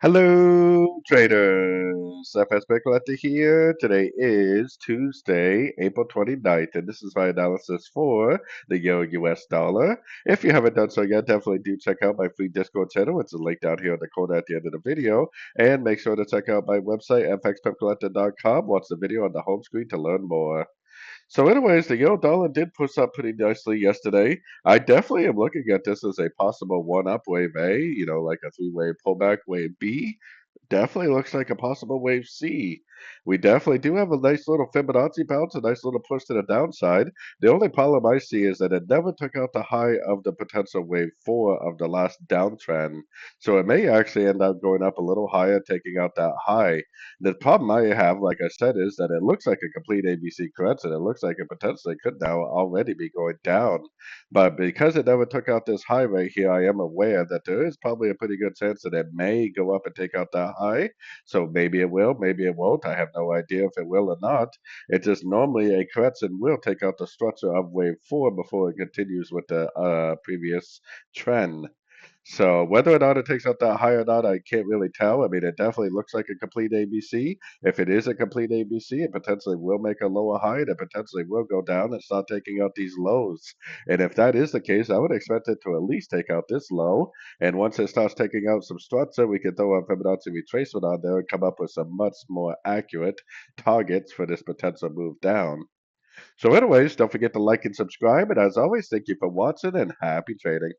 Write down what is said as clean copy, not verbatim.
Hello, traders. FX Pip Collector here. Today is Tuesday, April 29th, and this is my analysis for the Euro US dollar. If you haven't done so yet, definitely do check out my free Discord channel. It's a link down here in the corner at the end of the video. And make sure to check out my website, fxpipcollector.com. Watch the video on the home screen to learn more. So, anyways, the euro dollar did push up pretty nicely yesterday. I definitely am looking at this as a possible one up wave A, like a three-wave pullback wave B. Definitely looks like a possible wave C. We definitely do have a nice little Fibonacci bounce, a nice little push to the downside. The only problem I see is that it never took out the high of the potential wave 4 of the last downtrend. So it may actually end up going up a little higher, taking out that high. The problem I have, like I said, is that it looks like a complete ABC correction. It looks like it potentially could now already be going down. But because it never took out this high right here, I am aware that there is probably a pretty good chance that it may go up and take out that high. So maybe it will, maybe it won't. I have no idea if it will or not. It just normally a correction will take out the structure of wave 4 before it continues with the previous trend. So whether or not it takes out that high or not, I can't really tell. I mean, it definitely looks like a complete ABC. If it is a complete ABC, it potentially will make a lower high and it potentially will go down and start taking out these lows. And if that is the case, I would expect it to at least take out this low. And once it starts taking out some structure, we can throw a Fibonacci retracement on there and come up with some much more accurate targets for this potential move down. So anyways, don't forget to like and subscribe. And as always, thank you for watching and happy trading.